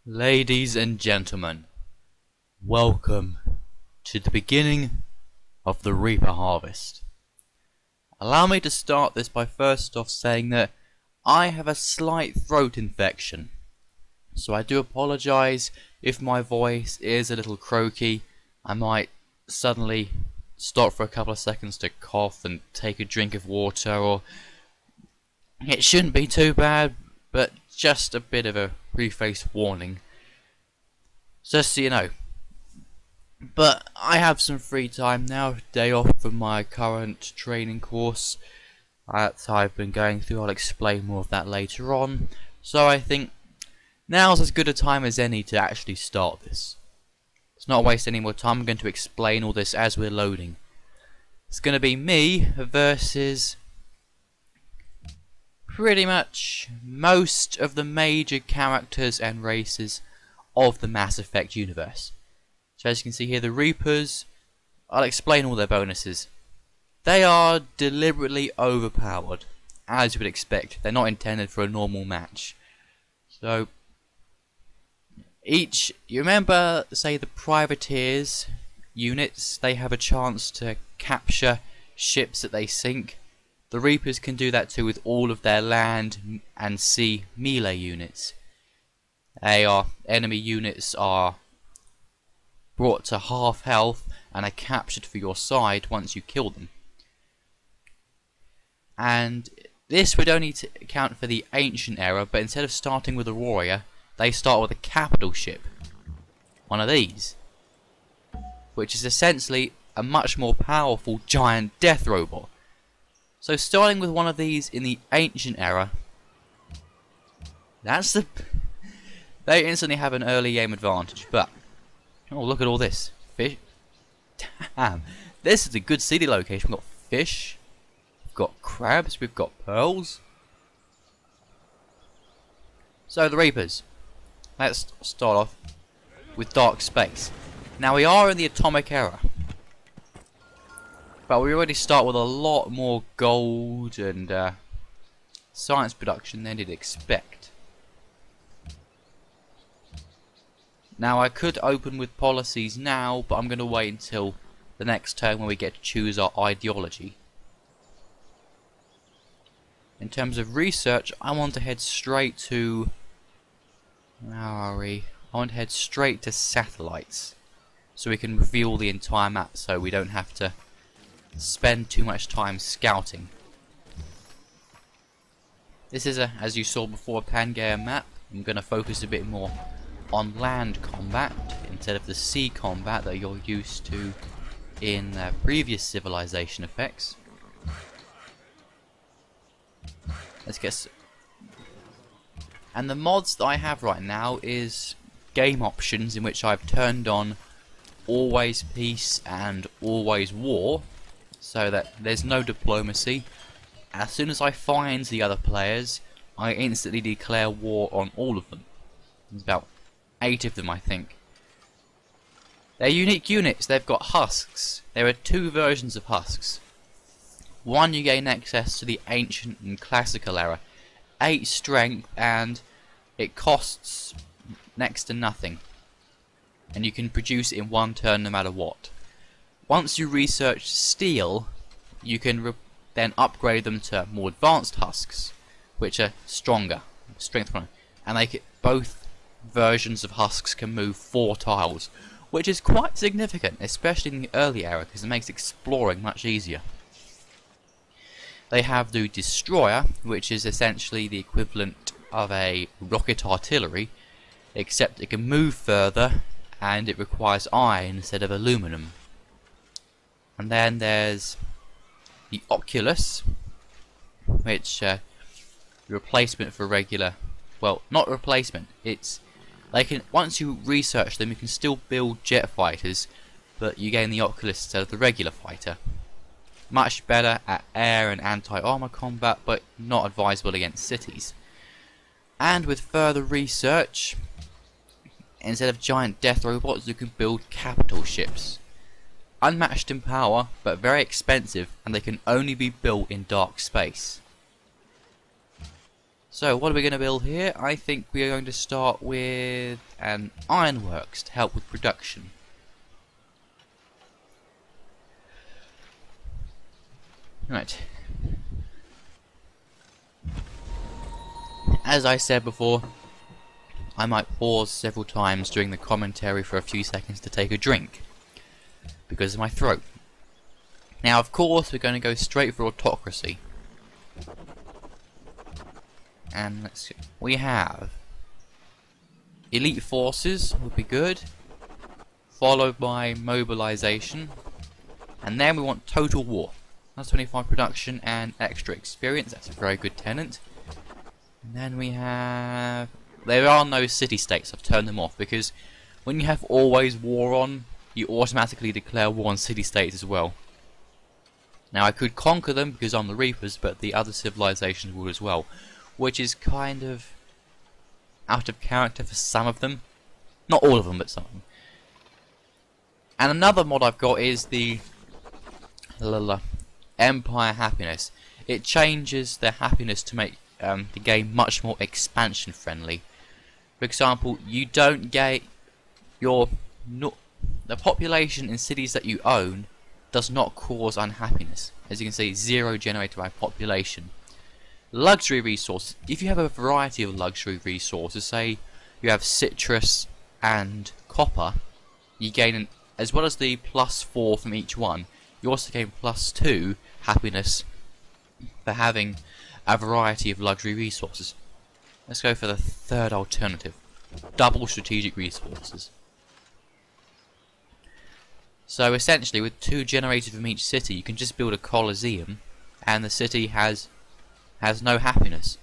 Ladies and gentlemen, welcome to the beginning of the Reaper Harvest. Allow me to start this by first off saying that I have a slight throat infection, so I do apologise if my voice is a little croaky. I might suddenly stop for a couple of seconds to cough and take a drink of water, or it shouldn't be too bad, but just a bit of a preface warning, just so you know. But I have some free time now, day off from my current training course that I've been going through. I'll explain more of that later on. So I think now's as good a time as any to actually start this. Let's not waste any more time. I'm going to explain all this as we're loading. It's going to be me versus pretty much most of the major characters and races of the Mass Effect universe. So as you can see here, the Reapers, I'll explain all their bonuses. They are deliberately overpowered, as you would expect. They're not intended for a normal match. So you remember, say, the privateers units, they have a chance to capture ships that they sink. The Reapers can do that too with all of their land and sea melee units. Enemy units are brought to half health and are captured for your side once you kill them. And this would only account for the ancient era, but instead of starting with a warrior, they start with a capital ship. One of these. Which is essentially a much more powerful giant death robot. So starting with one of these in the ancient era, they instantly have an early game advantage. But oh, look at all this fish! Damn, this is a good city location. We've got fish, we've got crabs, we've got pearls. So the Reapers. Let's start off with dark space. Now we are in the atomic era, but we already start with a lot more gold and science production than you'd expect. Now I could open with policies now, but I'm going to wait until the next turn when we get to choose our ideology. In terms of research, I want to head straight to... where are we? I want to head straight to satellites, so we can reveal the entire map, so we don't have to spend too much time scouting. This is, as you saw before, a Pangaea map. I'm going to focus a bit more on land combat instead of the sea combat that you're used to in previous civilization effects. Let's get and the mods that I have right now is game options in which I've turned on always peace and always war, so that there's no diplomacy. As soon as I find the other players, I instantly declare war on all of them. There's about 8 of them, I think. They're unique units. They've got husks. There are 2 versions of husks. One, you gain access to the ancient and classical era, 8 strength, and it costs next to nothing, and you can produce it in 1 turn no matter what. Once you research steel, you can then upgrade them to more advanced husks, which are stronger, strength 1, and both versions of husks can move 4 tiles, which is quite significant, especially in the early era, because it makes exploring much easier. They have the destroyer, which is essentially the equivalent of a rocket artillery, except it can move further and it requires iron instead of aluminum. And then there's the Oculus, which replacement for regular, well, not replacement, it's once you research them, you can still build jet fighters, but you gain the Oculus instead of the regular fighter. Much better at air and anti-armor combat, but not advisable against cities. And with further research, instead of giant death robots, you can build capital ships. Unmatched in power, but very expensive, and they can only be built in dark space. So what are we going to build here? I think we are going to start with an ironworks to help with production. Right. As I said before, I might pause several times during the commentary for a few seconds to take a drink because of my throat. Now, of course, we're going to go straight for autocracy. And let's see. We have elite forces would be good, followed by mobilization, and then we want total war. That's 25 production and extra experience. That's a very good tenant. And then we have... There are no city-states. I've turned them off because when you have always war on, you automatically declare war on city-states as well. Now I could conquer them because I'm the Reapers, but the other civilizations would as well, which is kind of out of character for some of them. Not all of them, but some of them. And another mod I've got is the Empire Happiness. It changes the happiness to make the game much more expansion friendly. For example, you don't get the population in cities that you own does not cause unhappiness. As you can see, 0 generated by population. Luxury resources. If you have a variety of luxury resources, say you have citrus and copper, you gain, as well as the +4 from each one, you also gain +2 happiness for having a variety of luxury resources. Let's go for the third alternative. Double strategic resources. So essentially, with 2 generated from each city, you can just build a coliseum, and the city has no happiness.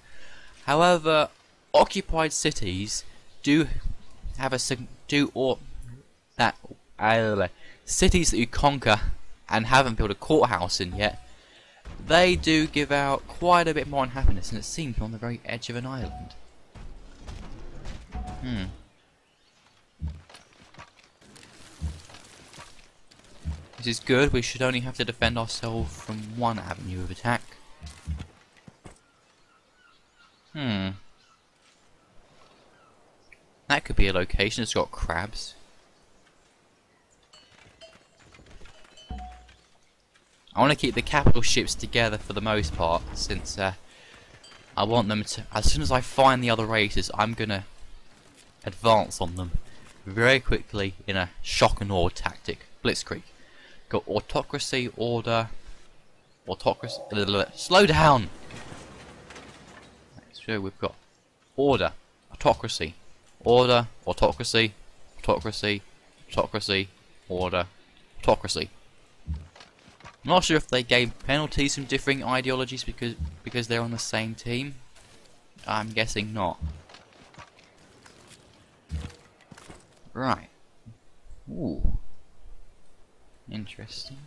However, occupied cities do have a cities that you conquer and haven't built a courthouse in yet, they do give out quite a bit more unhappiness, and it seems on the very edge of an island. This is good. We should only have to defend ourselves from one avenue of attack. That could be a location. It's got crabs. I want to keep the capital ships together for the most part, since I want them to... As soon as I find the other races, I'm going to advance on them very quickly in a shock and awe tactic. Blitzkrieg. Got autocracy, order... Autocracy... Slow down! So we've got order, autocracy, order, autocracy, autocracy, autocracy, order, autocracy. I'm not sure if they gain penalties from differing ideologies because they're on the same team. I'm guessing not. Right. Ooh. Interesting.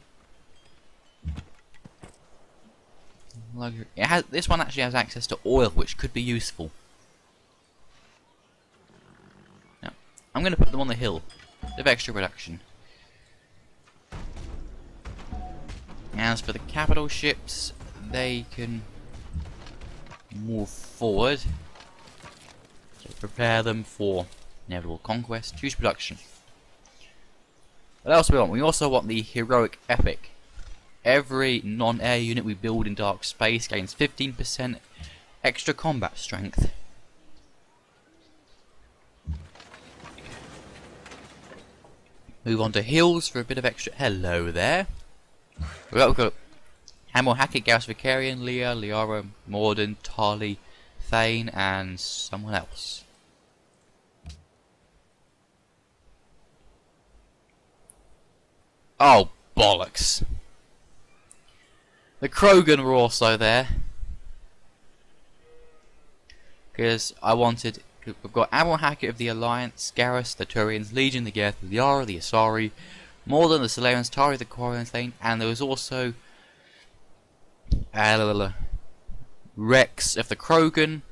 This one actually has access to oil, which could be useful. Now, I'm going to put them on the hill. Bit of extra production. As for the capital ships, they can move forward. So prepare them for inevitable conquest. Huge production. What else do we want? We also want the heroic epic. Every non-air unit we build in dark space gains 15% extra combat strength. Move on to hills for a bit of extra... Hello there. We've got Hammer, Hackett, Garrus, Vicarian, Leah, Liara, Morden, Tali, Thane, and someone else. Oh, bollocks. The Krogan were also there. Because I wanted... We've got Admiral Hackett of the Alliance, Garrus, the Turians, Legion, the Geth, the Liara, the Asari, Morden, the Solarians, Tari, the Quarian Thane, and there was also... Rex of the Krogan,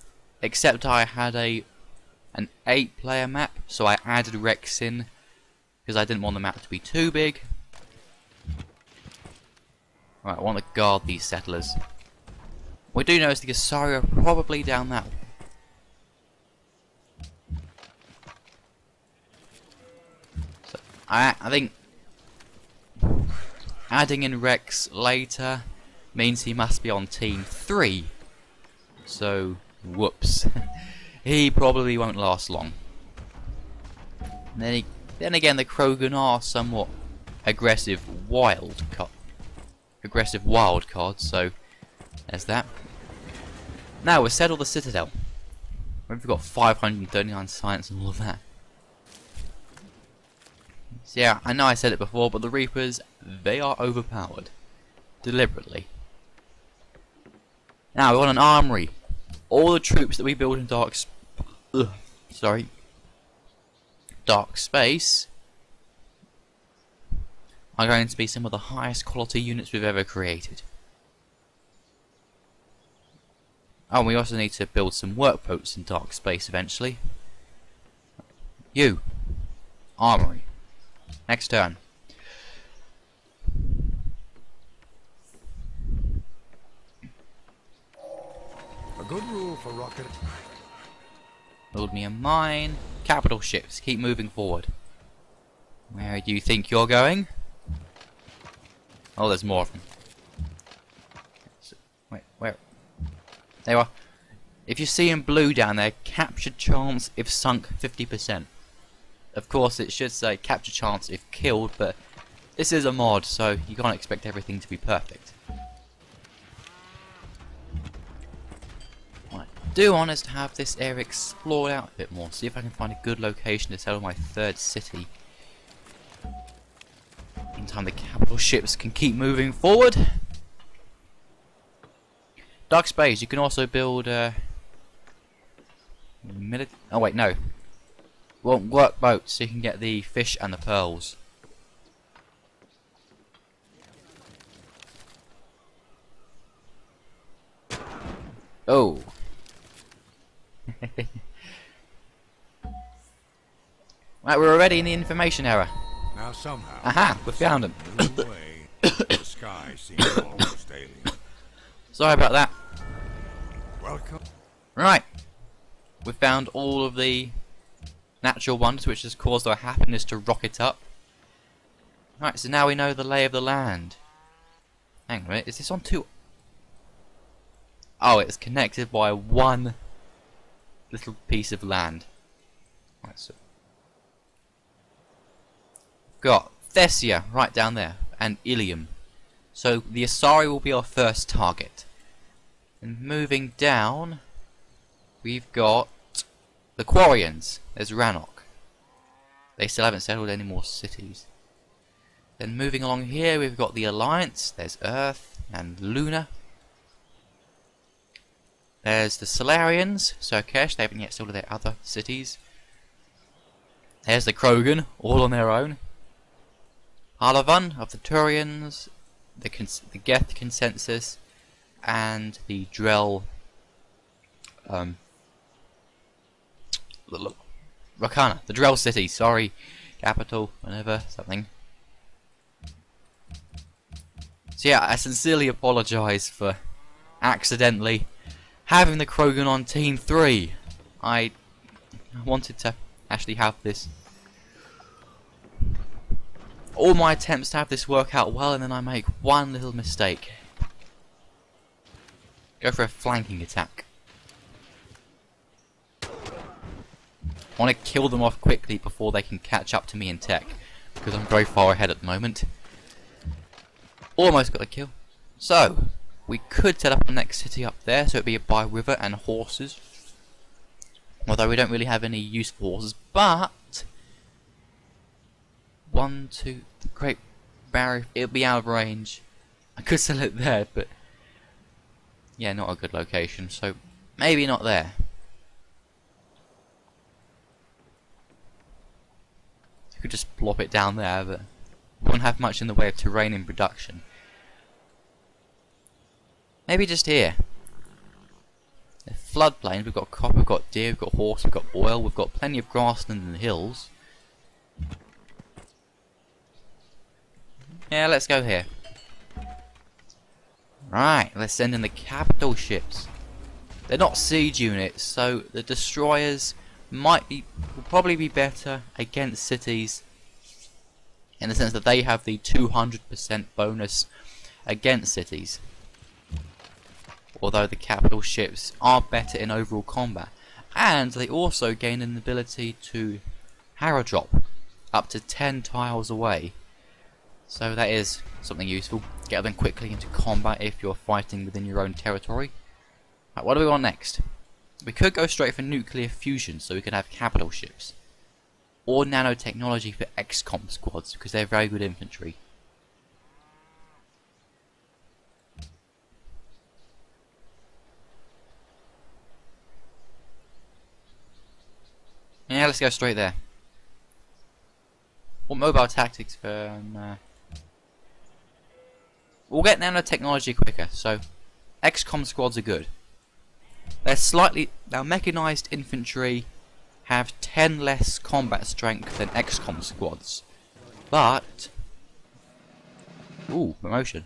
except I had an 8-player map, so I added Rex in, because I didn't want the map to be too big. Right, I want to guard these settlers. What we do know is the Asari are probably down that I think adding in Rex later means he must be on team 3. So, whoops. He probably won't last long. And then again, the Krogan are somewhat aggressive wild cards, so there's that. Now we've settled the Citadel. We've got 539 science and all of that. So yeah, I know I said it before, but the Reapers, they are overpowered. Deliberately. Now we want an armory. All the troops that we build in Dark Space are going to be some of the highest quality units we've ever created. Oh, and we also need to build some workboats in Dark Space eventually. You. Armory. Next turn. A good rule for rocket. Build me a mine. Capital ships. Keep moving forward. Where do you think you're going? Oh, there's more of them. Wait, where? There you are. If you see in blue down there, captured chance if sunk 50%. Of course, it should say capture chance if killed, but this is a mod, so you can't expect everything to be perfect. What I do want is to have this area explored out a bit more, see if I can find a good location to settle my 3rd city. Meantime, the capital ships can keep moving forward. Dark Space, you can also build oh wait, no. Well, workboats so you can get the fish and the pearls. Oh. Right, we're already in the information era. Now somehow. Aha, we found him. The sky seems almost alien. Sorry about that. Welcome. Right. We found all of the natural wonders which has caused our happiness to rocket up. Right, so now we know the lay of the land. Hang on a minute, is this on 2? Oh, it's connected by one little piece of land. Right, so got Thessia right down there, and Ilium. So the Asari will be our first target. And moving down, we've got the Quarians. There's Rannoch. They still haven't settled any more cities. Then moving along here, we've got the Alliance. There's Earth and Luna. There's the Solarians, Surkesh. They haven't yet settled their other cities. There's the Krogan, all on their own. Harlavan of the Turians, the Geth Consensus, and the Drell Rakana, the Drell City, sorry, capital, whatever, something. So yeah, I sincerely apologise for accidentally having the Krogan on Team 3. I wanted to actually have this. All my attempts to have this work out well, and then I make one little mistake. Go for a flanking attack. I want to kill them off quickly before they can catch up to me in tech, because I'm very far ahead at the moment. Almost got a kill. So, we could set up the next city up there, so it'd be by river and horses. Although we don't really have any useful horses, but 1, 2, the Great Barrier, it'll be out of range. I could sell it there, but yeah, not a good location, so maybe not there. You could just plop it down there, but won't have much in the way of terrain in production. Maybe just here. The floodplains, we've got copper, we've got deer, we've got horse, we've got oil, we've got plenty of grassland in the hills. Yeah, let's go here. Right, let's send in the capital ships. They're not siege units, so the destroyers will probably be better against cities in the sense that they have the 200% bonus against cities. Although the capital ships are better in overall combat, and they also gain an ability to harrow drop up to 10 tiles away. So that is something useful. Get them quickly into combat if you're fighting within your own territory. Right, what do we want next? We could go straight for nuclear fusion so we could have capital ships. Or nanotechnology for XCOM squads because they're very good infantry. Yeah, let's go straight there. Or mobile tactics for... We'll get nanotechnology quicker, so XCOM squads are good. They're slightly... Now, mechanized infantry have 10 less combat strength than XCOM squads. But... Ooh, promotion.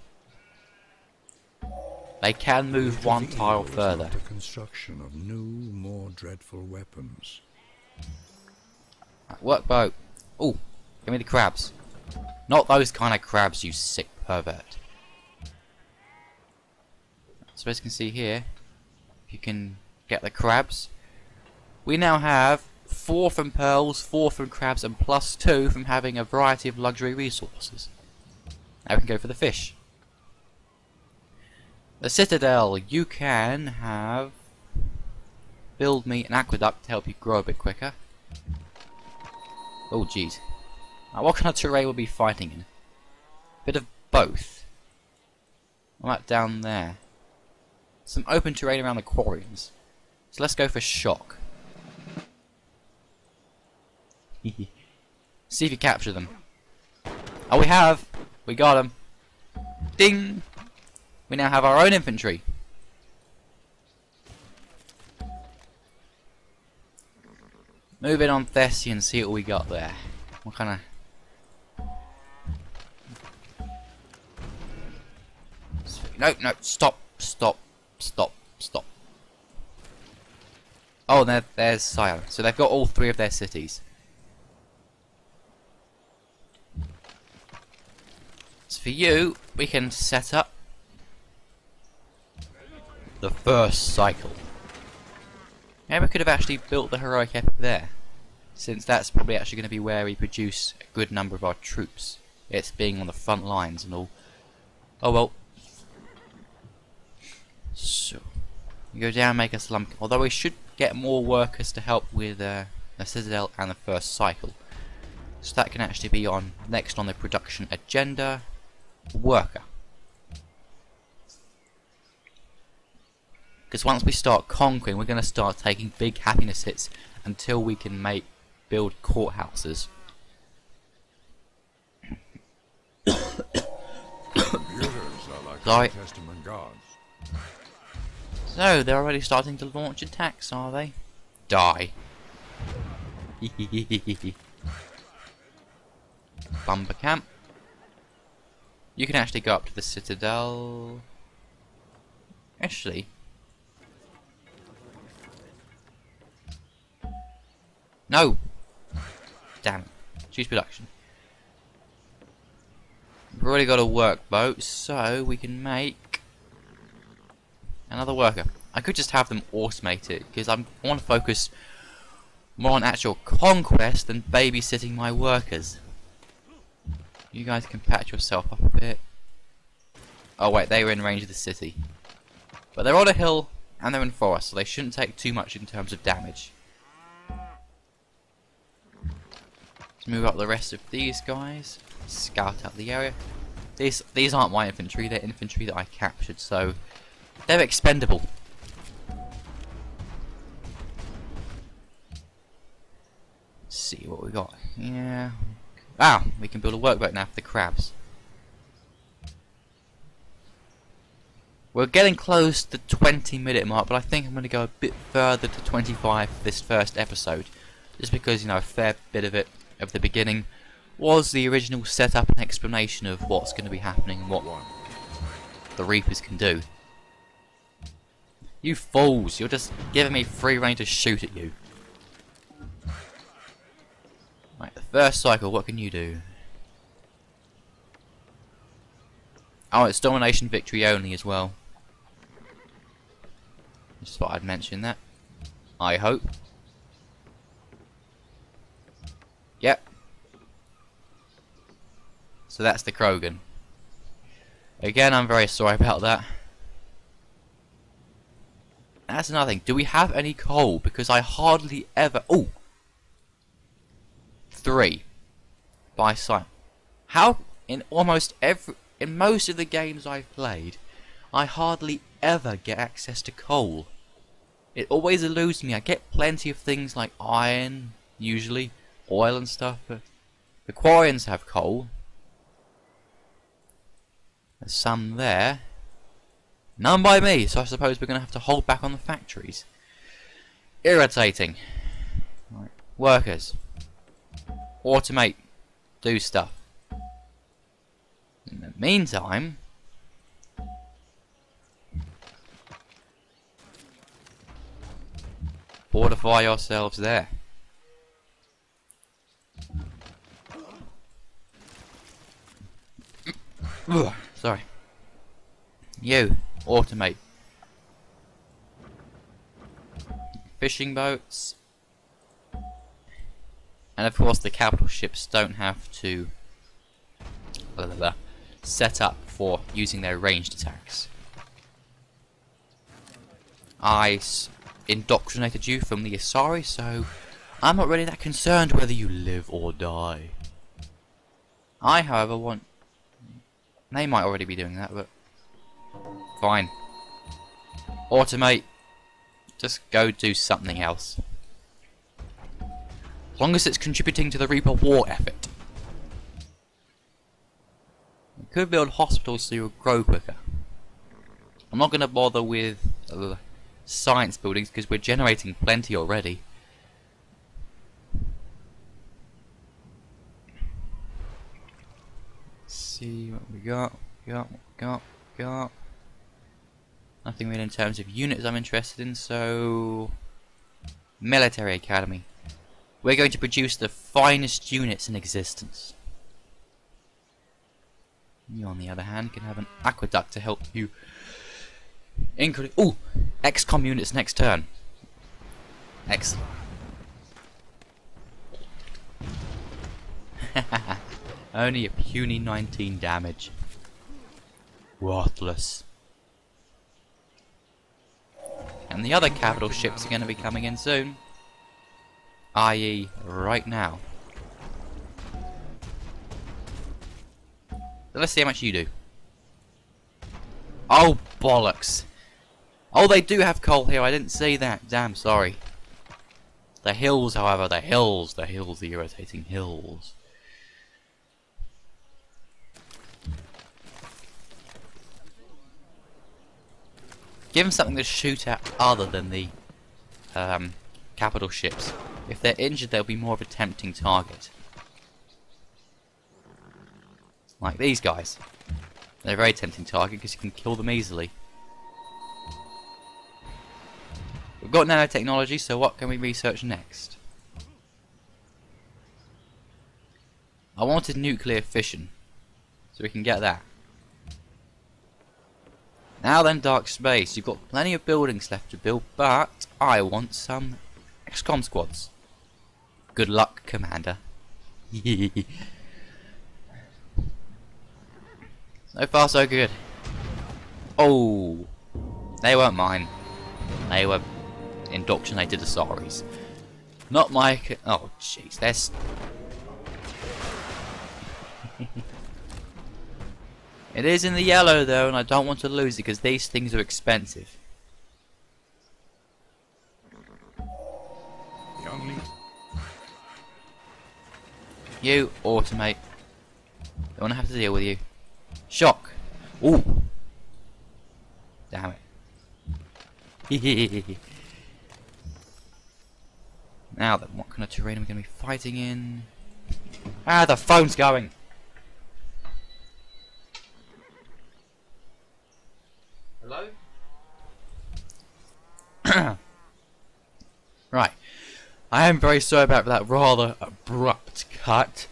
They can move one tile further. The construction of new, more dreadful weapons. Right, work boat. Ooh, give me the crabs. Not those kind of crabs, you sick pervert. So as you can see here, if you can get the crabs, we now have 4 from pearls, 4 from crabs, and +2 from having a variety of luxury resources. Now we can go for the fish. The Citadel, you can have... Build me an aqueduct to help you grow a bit quicker. Oh jeez. Now what kind of terrain will we be fighting in? Bit of both. What about down there? Some open terrain around the quarries. So let's go for shock. See if you capture them. Oh, we have! We got them. Ding! We now have our own infantry. Move in on Thessia and see what we got there. What kind of... No, no, stop, stop, stop, stop. Oh, there's Sire. So they've got all 3 of their cities. So for you, we can set up the first cycle. Yeah, we could have actually built the heroic epic there, since that's probably actually going to be where we produce a good number of our troops. It's being on the front lines and all. Oh well. So, we go down, make a slump. Although we should get more workers to help with the Citadel and the first cycle. So that can actually be on next on the production agenda. Worker. Because once we start conquering, we're going to start taking big happiness hits until we can build courthouses. Sorry. Testament gods. So, they're already starting to launch attacks, are they? Die. Bumper camp. You can actually go up to the Citadel. Actually... No! Damn it. Choose production. We've already got a workboat, so we can make another worker. I could just have them automate it, because I want to focus more on actual conquest than babysitting my workers. You guys can patch yourself up a bit. Oh wait, they were in range of the city. But they're on a hill, and they're in forest, so they shouldn't take too much in terms of damage. Let's move up the rest of these guys. Scout out the area. These aren't my infantry, they're infantry that I captured, so they're expendable. Let's see what we got. Yeah. Ah, we can build a workboat now for the crabs. We're getting close to the 20-minute mark, but I think I'm going to go a bit further to 25 for this first episode. Just because, you know, a fair bit of it, of the beginning, was the original setup and explanation of what's going to be happening and what the Reapers can do. You fools, you're just giving me free rein to shoot at you. Right, the first cycle, what can you do? Oh, it's domination victory only as well. Just thought I'd mention that. I hope. Yep. So that's the Krogan. Again, I'm very sorry about that. That's another thing. Do we have any coal? Because I hardly ever... Oh! 3. By sight. How? In almost every... In most of the games I've played, I hardly ever get access to coal. It always eludes me. I get plenty of things like iron, usually, oil and stuff, but the Quarians have coal. There's some there. None by me, so I suppose we're going to have to hold back on the factories. Irritating. Right. Workers. Automate. Do stuff. In the meantime... fortify yourselves there. Ugh, sorry. You, automate. Fishing boats. And of course the capital ships don't have to set up for using their ranged attacks. I indoctrinated you from the Asari, so I'm not really that concerned whether you live or die. I, however, want... They might already be doing that, but... Fine. Automate. Just go do something else. As long as it's contributing to the Reaper war effort. You could build hospitals so you'll grow quicker. I'm not going to bother with science buildings because we're generating plenty already. Let's see what we got. Got. Nothing really in terms of units I'm interested in, so... Military Academy. We're going to produce the finest units in existence. You, on the other hand, can have an aqueduct to help you increase... Ooh! XCOM units next turn. Excellent. Only a puny 19 damage. Worthless. And the other capital ships are going to be coming in soon. I.e. right now. So let's see how much you do. Oh, bollocks. Oh, they do have coal here. I didn't see that. Damn, sorry. The hills, however, the hills, the irritating hills. Give them something to shoot at other than the capital ships. If they're injured, they'll be more of a tempting target. Like these guys. They're a very tempting target because you can kill them easily. We've got nanotechnology, so what can we research next? I wanted nuclear fission, so we can get that. Now then, dark space. You've got plenty of buildings left to build, but I want some XCOM squads. Good luck, Commander. So far, so good. Oh, they weren't mine. They were indoctrinated Asaris. Not my... Oh, jeez. There's... It is in the yellow, though, and I don't want to lose it because these things are expensive. You, automate. Don't want to have to deal with you. Shock. Ooh. Damn it. Now then, what kind of terrain are we going to be fighting in? Ah, the phone's going. Hello? Right. I am very sorry about that rather abrupt cut,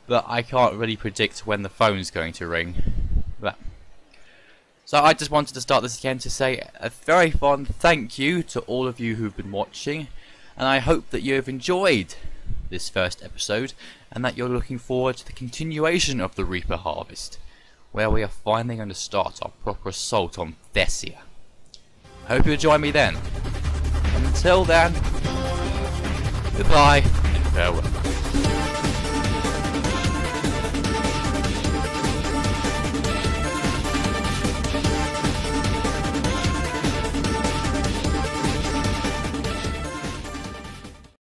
but I can't really predict when the phone's going to ring. But So I just wanted to start this again to say a very fond thank you to all of you who've been watching, and I hope that you have enjoyed this first episode and that you're looking forward to the continuation of the Reaper Harvest, where we are finally going to start our proper assault on Thessia. I hope you'll join me then. Until then, goodbye and farewell.